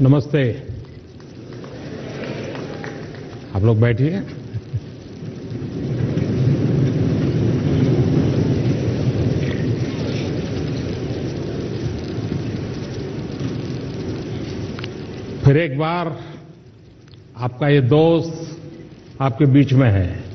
नमस्ते। आप लोग बैठिए। फिर एक बार आपका ये दोस्त आपके बीच में है।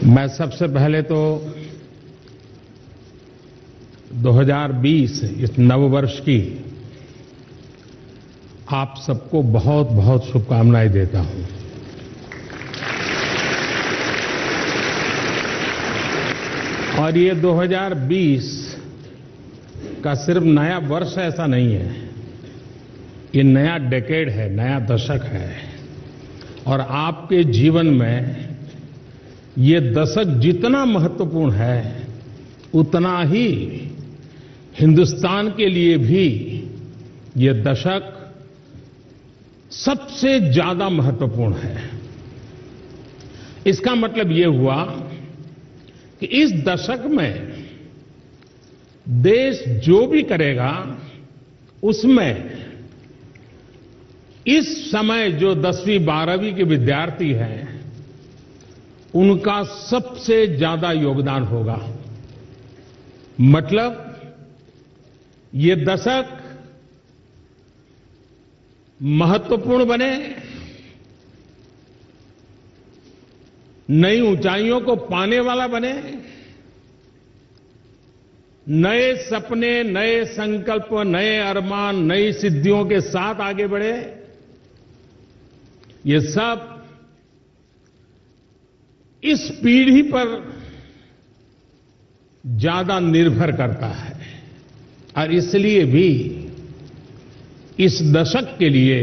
मैं सबसे पहले तो 2020 इस नववर्ष की आप सबको बहुत बहुत शुभकामनाएं देता हूं। और ये 2020 का सिर्फ नया वर्ष ऐसा नहीं है, ये नया डेकेड है, नया दशक है। और आपके जीवन में ये दशक जितना महत्वपूर्ण है उतना ही हिंदुस्तान के लिए भी ये दशक सबसे ज्यादा महत्वपूर्ण है। इसका मतलब ये हुआ कि इस दशक में देश जो भी करेगा उसमें इस समय जो 10वीं 12वीं के विद्यार्थी हैं उनका सबसे ज्यादा योगदान होगा। मतलब ये दशक महत्वपूर्ण बने, नई ऊंचाइयों को पाने वाला बने, नए सपने, नए संकल्प, नए अरमान, नई सिद्धियों के साथ आगे बढ़े। ये सब इस पीढ़ी पर ज्यादा निर्भर करता है। और इसलिए भी इस दशक के लिए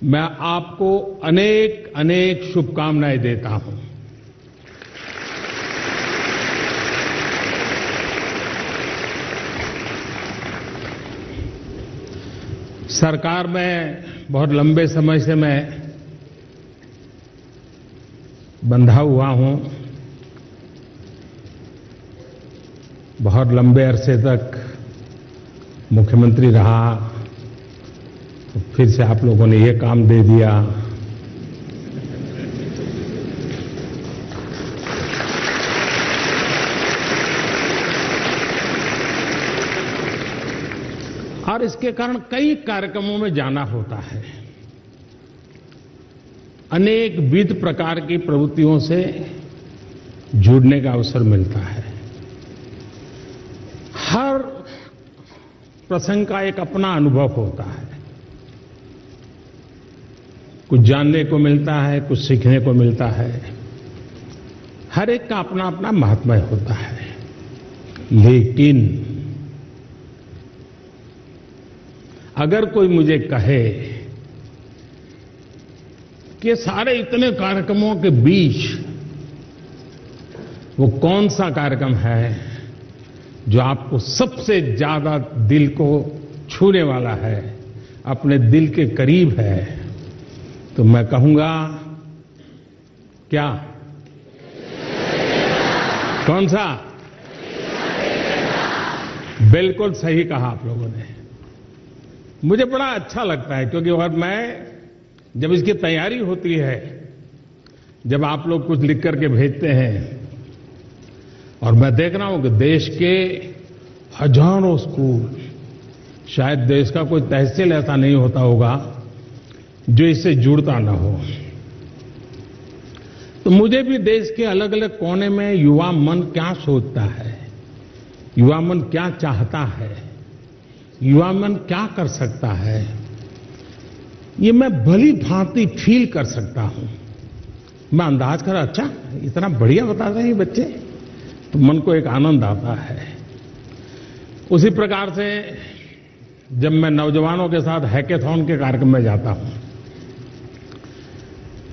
मैं आपको अनेक अनेक शुभकामनाएं देता हूं। सरकार में बहुत लंबे समय से मैं बंधा हुआ हूं। बहुत लंबे अरसे तक मुख्यमंत्री रहा, तो फिर से आप लोगों ने ये काम दे दिया। और इसके कारण कई कार्यक्रमों में जाना होता है, अनेक विविध प्रकार की प्रवृत्तियों से जुड़ने का अवसर मिलता है। हर प्रसंग का एक अपना अनुभव होता है, कुछ जानने को मिलता है, कुछ सीखने को मिलता है। हर एक का अपना अपना महात्म्य होता है। लेकिन अगर कोई मुझे कहे कि सारे इतने कार्यक्रमों के बीच वो कौन सा कार्यक्रम है जो आपको सबसे ज्यादा दिल को छूने वाला है, अपने दिल के करीब है, तो मैं कहूंगा क्या? कौन सा? बिल्कुल सही कहा आप लोगों ने। मुझे बड़ा अच्छा लगता है क्योंकि और मैं जब इसकी तैयारी होती है, जब आप लोग कुछ लिख करके भेजते हैं और मैं देख रहा हूं कि देश के हजारों स्कूल, शायद देश का कोई तहसील ऐसा नहीं होता होगा जो इससे जुड़ता ना हो, तो मुझे भी देश के अलग अलग कोने में युवा मन क्या सोचता है, युवा मन क्या चाहता है, युवा मन क्या कर सकता है, ये मैं भली भांति फील कर सकता हूं। मैं अंदाज कर, अच्छा इतना बढ़िया बता रहे हैं ये बच्चे, तो मन को एक आनंद आता है। उसी प्रकार से जब मैं नौजवानों के साथ हैकेथॉन के कार्यक्रम में जाता हूं,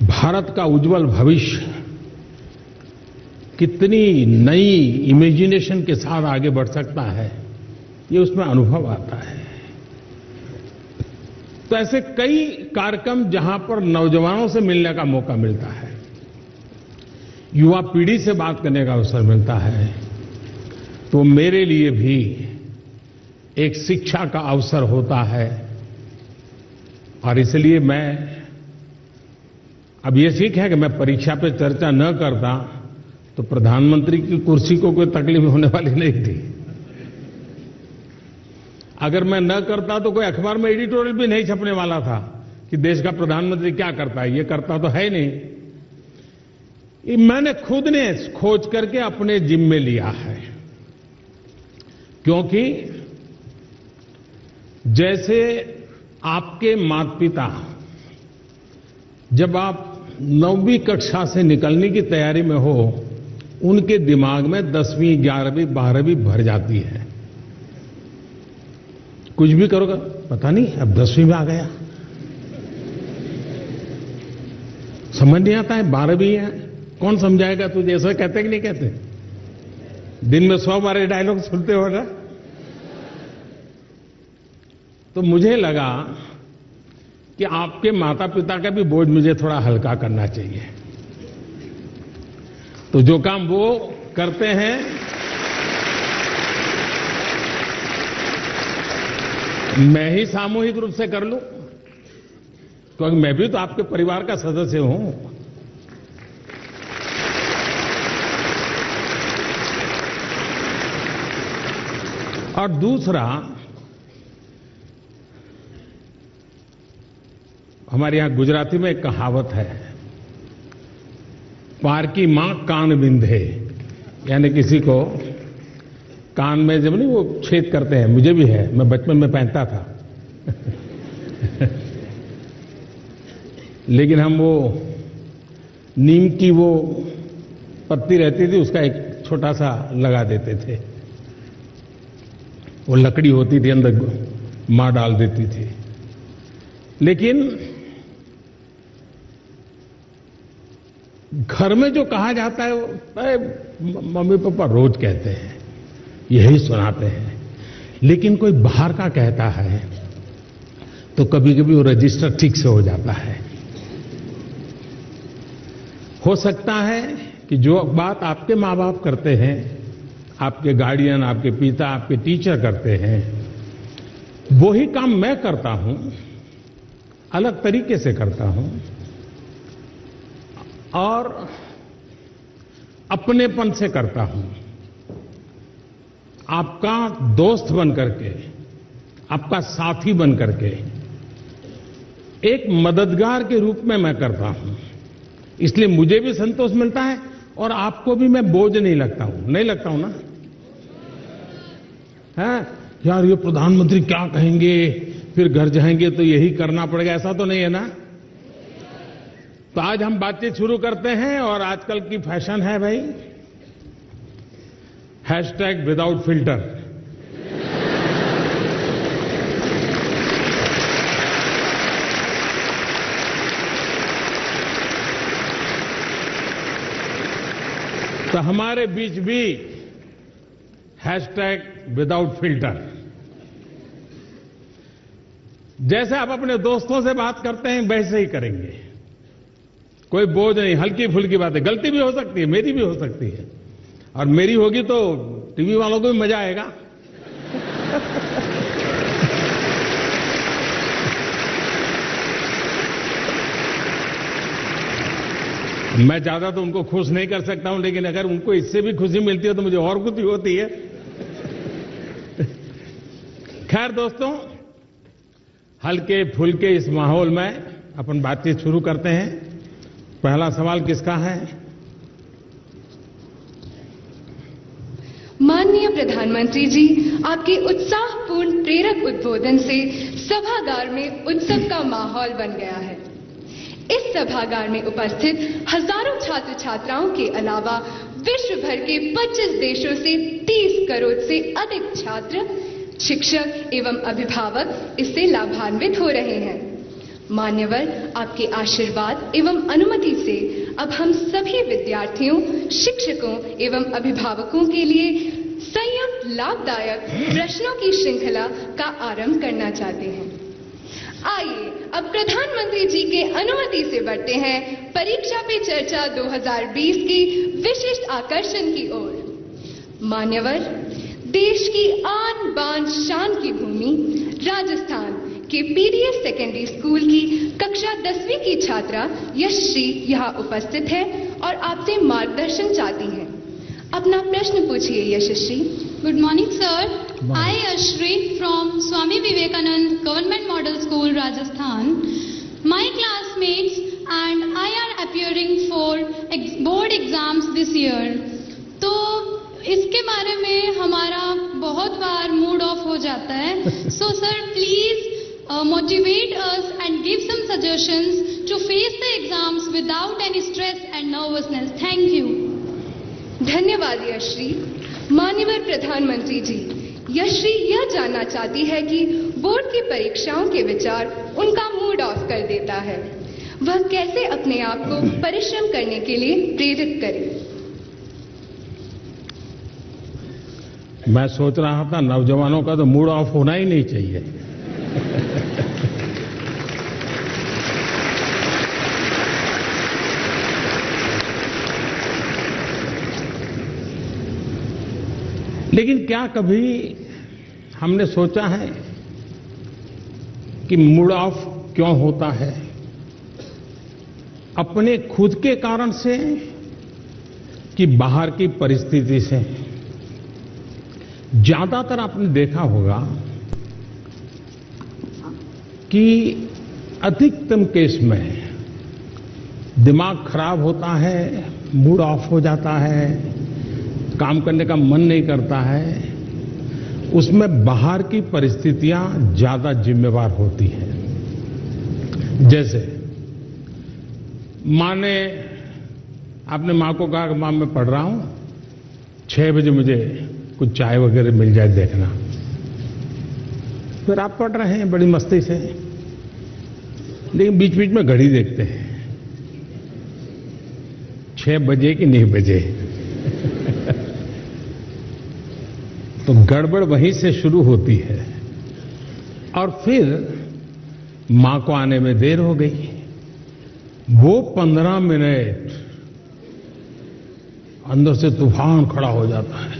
भारत का उज्जवल भविष्य कितनी नई इमेजिनेशन के साथ आगे बढ़ सकता है, ये उसमें अनुभव आता है। तो ऐसे कई कार्यक्रम जहां पर नौजवानों से मिलने का मौका मिलता है, युवा पीढ़ी से बात करने का अवसर मिलता है, तो मेरे लिए भी एक शिक्षा का अवसर होता है। और इसलिए मैं अब ये सीख है कि मैं परीक्षा पे चर्चा न करता तो प्रधानमंत्री की कुर्सी को कोई तकलीफ होने वाली नहीं थी। अगर मैं न करता तो कोई अखबार में एडिटोरियल भी नहीं छपने वाला था कि देश का प्रधानमंत्री क्या करता है, ये करता तो है नहीं। ये मैंने खुद ने खोज करके अपने जिम्मे लिया है, क्योंकि जैसे आपके माता पिता जब आप 9वीं कक्षा से निकलने की तैयारी में हो, उनके दिमाग में 10वीं 11वीं 12वीं भर जाती है। कुछ भी करोगे, पता नहीं अब 10वीं में आ गया, समझ नहीं आता है, 12वीं है, कौन समझाएगा तुझे? ऐसा कहते कि नहीं कहते? दिन में 100 बार डायलॉग सुनते हो ना। तो मुझे लगा कि आपके माता पिता का भी बोझ मुझे थोड़ा हल्का करना चाहिए। तो जो काम वो करते हैं, मैं ही सामूहिक रूप से कर लूं, क्योंकि मैं भी तो आपके परिवार का सदस्य हूं। और दूसरा, हमारे यहां गुजराती में एक कहावत है, पार की मां कान बिंधे, यानी किसी को कान में जब नहीं वो छेद करते हैं, मुझे भी है, मैं बचपन में पहनता था लेकिन हम वो नीम की वो पत्ती रहती थी, उसका एक छोटा सा लगा देते थे। वो लकड़ी होती थी, अंदर मां डाल देती थी। लेकिन घर में जो कहा जाता है, वो मम्मी पापा रोज कहते हैं, यही सुनाते हैं। लेकिन कोई बाहर का कहता है तो कभी कभी वो रजिस्टर ठीक से हो जाता है। हो सकता है कि जो बात आपके माँ बाप करते हैं, आपके गार्डियन, आपके पिता, आपके टीचर करते हैं, वही काम मैं करता हूं, अलग तरीके से करता हूं और अपनेपन से करता हूं। आपका दोस्त बन करके, आपका साथी बन करके, एक मददगार के रूप में मैं करता हूं। इसलिए मुझे भी संतोष मिलता है और आपको भी मैं बोझ नहीं लगता हूं ना। है यार, ये प्रधानमंत्री क्या कहेंगे, फिर घर जाएंगे तो यही करना पड़ेगा, ऐसा तो नहीं है ना। तो आज हम बातचीत शुरू करते हैं और आजकल की फैशन है भाई, हैशटैग विदाउट फिल्टर। तो हमारे बीच भी हैशटैग विदाउट फिल्टर। जैसे आप अपने दोस्तों से बात करते हैं वैसे ही करेंगे, कोई बोझ नहीं, हल्की फुल्की बातें। गलती भी हो सकती है, मेरी भी हो सकती है, और मेरी होगी तो टीवी वालों को भी मजा आएगा। मैं ज्यादा तो उनको खुश नहीं कर सकता हूं, लेकिन अगर उनको इससे भी खुशी मिलती है तो मुझे और खुशी होती है। खैर दोस्तों, हल्के फुल्के इस माहौल में अपन बातचीत शुरू करते हैं। पहला सवाल किसका है? माननीय प्रधानमंत्री जी, आपके उत्साहपूर्ण प्रेरक उद्बोधन से सभागार में उत्सव का माहौल बन गया है। इस सभागार में उपस्थित हजारों छात्र छात्राओं के अलावा विश्व भर के 25 देशों से 30 करोड़ से अधिक छात्र, शिक्षक एवं अभिभावक इससे लाभान्वित हो रहे हैं। मान्यवर, आपके आशीर्वाद एवं अनुमति से अब हम सभी विद्यार्थियों, शिक्षकों एवं अभिभावकों के लिए संयुक्त लाभदायक प्रश्नों की श्रृंखला का आरंभ करना चाहते हैं। आइए अब प्रधानमंत्री जी के अनुमति से बढ़ते हैं परीक्षा पे चर्चा 2020 की विशिष्ट आकर्षण की ओर। मान्यवर, देश की आन बान शान की भूमि राजस्थान के पीडीएस सेकेंडरी स्कूल की कक्षा 10वीं की छात्रा यशश्री यहाँ उपस्थित है और आपसे मार्गदर्शन चाहती हैं। अपना प्रश्न पूछिए Yashashri. Good morning, sir. I, Yashashri, from Swami Vivekanand Government Model School, Rajasthan. My classmates and I are appearing for board exams this year. तो इसके बारे में हमारा बहुत बार मूड ऑफ हो जाता है. So, sir, please motivate us and give some suggestions to face the exams without any stress and nervousness. Thank you. धन्यवाद यशश्री। माननीय प्रधानमंत्री जी, यशश्री यह जानना चाहती है कि बोर्ड की परीक्षाओं के विचार उनका मूड ऑफ कर देता है। वह कैसे अपने आप को परिश्रम करने के लिए प्रेरित करे? मैं सोच रहा था नौजवानों का तो मूड ऑफ होना ही नहीं चाहिए। लेकिन क्या कभी हमने सोचा है कि मूड ऑफ क्यों होता है? अपने खुद के कारण से कि बाहर की परिस्थिति से? ज्यादातर आपने देखा होगा कि अधिकतम केस में दिमाग खराब होता है, मूड ऑफ हो जाता है, काम करने का मन नहीं करता है। उसमें बाहर की परिस्थितियां ज्यादा जिम्मेवार होती हैं। जैसे मां ने, आपने मां को कहा कि मां मैं पढ़ रहा हूं, 6 बजे मुझे कुछ चाय वगैरह मिल जाए देखना। फिर आप पढ़ रहे हैं बड़ी मस्ती से, लेकिन बीच बीच में घड़ी देखते हैं 6 बजे कि नहीं बजे। तो गड़बड़ वहीं से शुरू होती है और फिर मां को आने में देर हो गई। वो 15 मिनट अंदर से तूफान खड़ा हो जाता है।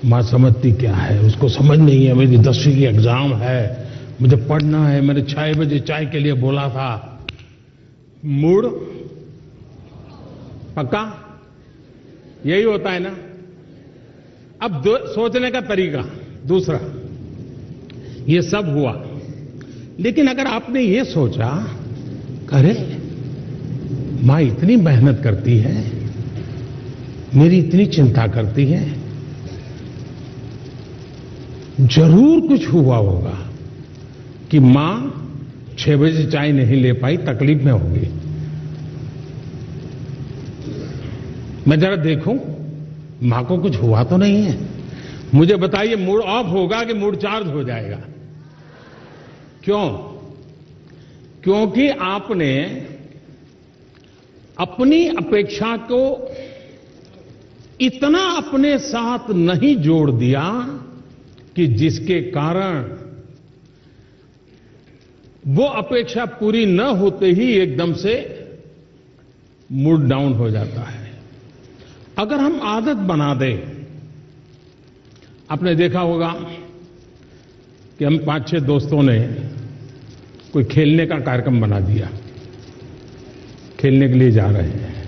मां समझती क्या है, उसको समझ नहीं है मेरी 10वीं की एग्जाम है, मुझे पढ़ना है, मैंने 6 बजे चाय के लिए बोला था। मूड पक्का यही होता है ना। अब सोचने का तरीका दूसरा, ये सब हुआ, लेकिन अगर आपने ये सोचा, अरे मां इतनी मेहनत करती है, मेरी इतनी चिंता करती है, जरूर कुछ हुआ होगा कि मां 6 बजे चाय नहीं ले पाई, तकलीफ में होगी। मैं जरा देखूं मां को कुछ हुआ तो नहीं है। मुझे बताइए, मूड ऑफ होगा कि मूड चार्ज हो जाएगा? क्यों? क्योंकि आपने अपनी अपेक्षा को इतना अपने साथ नहीं जोड़ दिया कि जिसके कारण वो अपेक्षा पूरी न होते ही एकदम से मूड डाउन हो जाता है। अगर हम आदत बना दें, आपने देखा होगा कि हम 5-6 दोस्तों ने कोई खेलने का कार्यक्रम बना दिया, खेलने के लिए जा रहे हैं,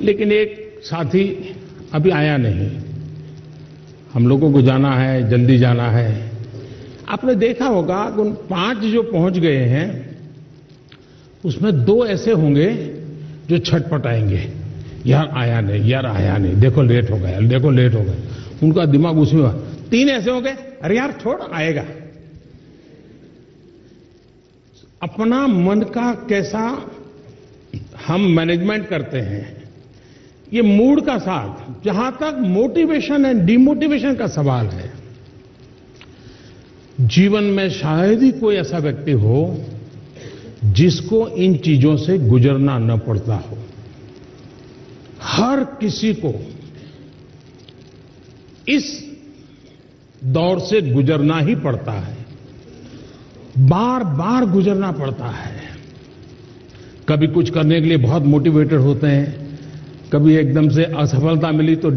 लेकिन एक साथी अभी आया नहीं, हम लोगों को जाना है, जल्दी जाना है। आपने देखा होगा कि उन 5 जो पहुंच गए हैं उसमें 2 ऐसे होंगे जो छटपटाएंगे, यार आया नहीं, यार आया नहीं, देखो लेट हो गया, देखो लेट हो गया। उनका दिमाग उसमें। 3 ऐसे हो गए, अरे यार छोड़, आएगा। अपना मन का कैसा हम मैनेजमेंट करते हैं, ये मूड का साथ। जहां तक मोटिवेशन एंड डिमोटिवेशन का सवाल है, जीवन में शायद ही कोई ऐसा व्यक्ति हो जिसको इन चीजों से गुजरना न पड़ता हो। हर किसी को इस दौर से गुजरना ही पड़ता है। बार बार गुजरना पड़ता है। कभी कुछ करने के लिए बहुत मोटिवेटेड होते हैं, कभी एकदम से असफलता मिली तो